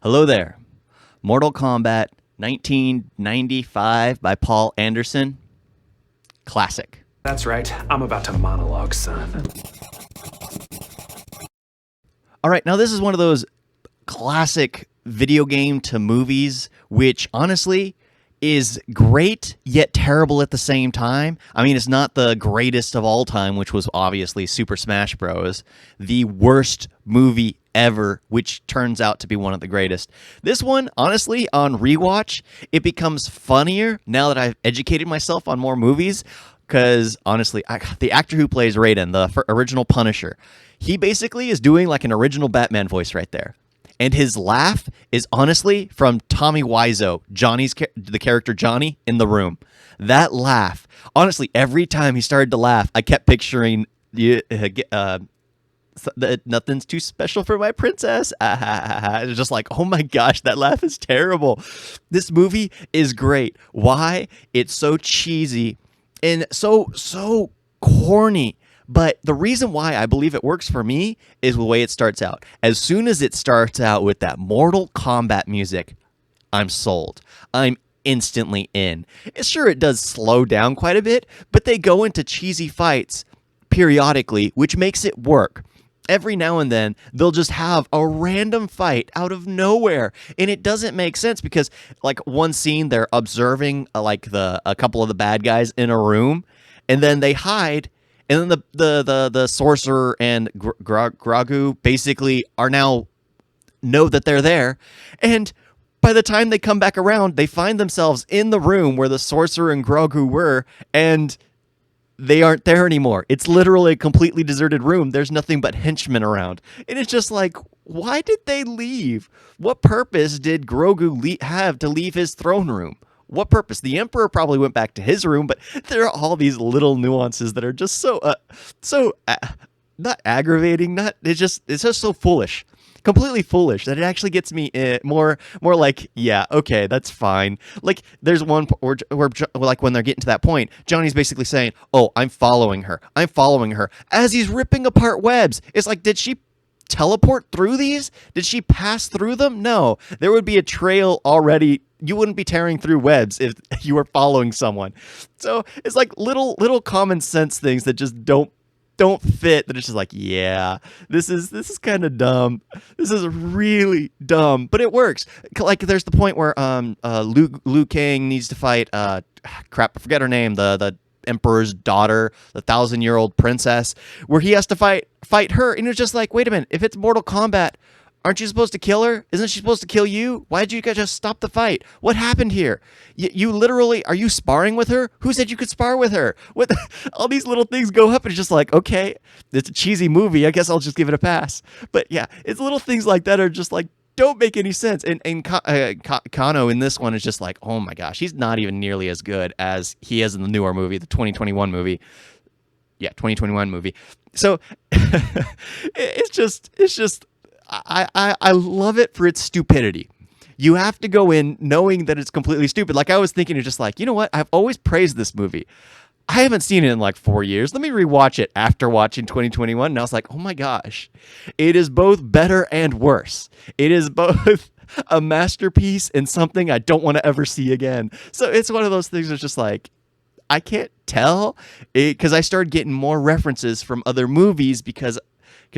Hello there. Mortal Kombat 1995 by Paul Anderson. Classic. That's right. I'm about to monologue, son. All right, now this is one of those classic video game to movies, which honestly is great yet terrible at the same time. I mean, it's not the greatest of all time, which was obviously Super Smash Bros. The worst movie ever, which turns out to be one of the greatest. This one, honestly, on rewatch, it becomes funnier now that I've educated myself on more movies. Because honestly, the actor who plays Raiden, the original Punisher, he basically is doing like an original Batman voice right there. And his laugh is honestly from Tommy Wiseau, the character Johnny in The Room. That laugh, honestly, every time he started to laugh, I kept picturing nothing's too special for my princess. It's just like, oh my gosh, that laugh is terrible. This movie is great. Why? It's so cheesy and so corny. But the reason why I believe it works for me is the way it starts out. As soon as it starts out with that Mortal Kombat music, I'm sold. I'm instantly in. Sure, it does slow down quite a bit, but they go into cheesy fights periodically, which makes it work. Every now and then, they'll just have a random fight out of nowhere. And it doesn't make sense because, like, one scene, they're observing, a couple of the bad guys in a room, and then they hide. And then the sorcerer and Grogu basically know that they're there. And by the time they come back around, they find themselves in the room where the sorcerer and Grogu were, and they aren't there anymore. It's literally a completely deserted room. There's nothing but henchmen around. And it's just like, why did they leave? What purpose did Grogu have to leave his throne room? What purpose? The Emperor probably went back to his room, but there are all these little nuances that are just so not aggravating. It's just so foolish, completely foolish that it actually gets me more like, yeah, okay, that's fine. Like there's one where like when they're getting to that point, Johnny's basically saying, "Oh, I'm following her," as he's ripping apart webs. It's like, did she teleport through these? Did she pass through them? No, there would be a trail already. You wouldn't be tearing through webs if you were following someone. So it's like little common sense things that just don't fit. That it's just like, yeah, this is kind of dumb. This is really dumb, but it works. Like there's the point where Liu Kang needs to fight crap, I forget her name, the Emperor's daughter, the 1,000-year-old princess, where he has to fight her, and it's just like, wait a minute, if it's Mortal Kombat, aren't you supposed to kill her? Isn't she supposed to kill you? Why did you guys just stop the fight? What happened here? You literally, are you sparring with her? Who said you could spar with her? What? All these little things go up, and it's just like, okay, it's a cheesy movie. I guess I'll just give it a pass. But yeah, it's little things like that are just like, don't make any sense. And Kano in this one is just like, oh my gosh, he's not even nearly as good as he is in the newer movie, the 2021 movie. Yeah, 2021 movie. So it's just. I love it for its stupidity. You have to go in knowing that it's completely stupid. Like I was thinking, it's just like, you know what? I've always praised this movie. I haven't seen it in like 4 years. Let me rewatch it after watching 2021. And I was like, oh my gosh, it is both better and worse. It is both a masterpiece and something I don't want to ever see again. So it's one of those things that's just like, I can't tell because I started getting more references from other movies because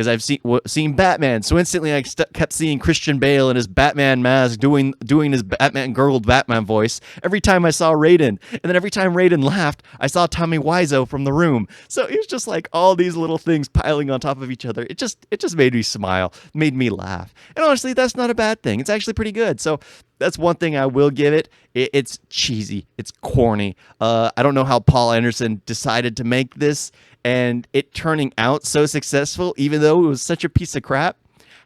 I've seen Batman, so instantly I kept seeing Christian Bale in his Batman mask doing his Batman gurgled Batman voice every time I saw Raiden, and then every time Raiden laughed, I saw Tommy Wiseau from The Room. So it was just like all these little things piling on top of each other. It just made me smile, made me laugh, and honestly, that's not a bad thing. It's actually pretty good. So that's one thing I will give it. It's cheesy. It's corny. I don't know how Paul Anderson decided to make this and it turning out so successful, even though it was such a piece of crap.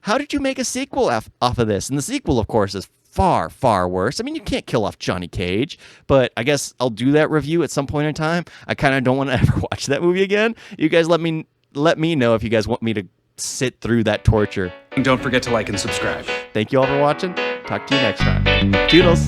How did you make a sequel off of this? And the sequel, of course, is far, far worse. I mean, you can't kill off Johnny Cage, but I guess I'll do that review at some point in time. I kind of don't want to ever watch that movie again. You guys let me know if you guys want me to sit through that torture. And don't forget to like and subscribe. Thank you all for watching. Talk to you next time. Toodles.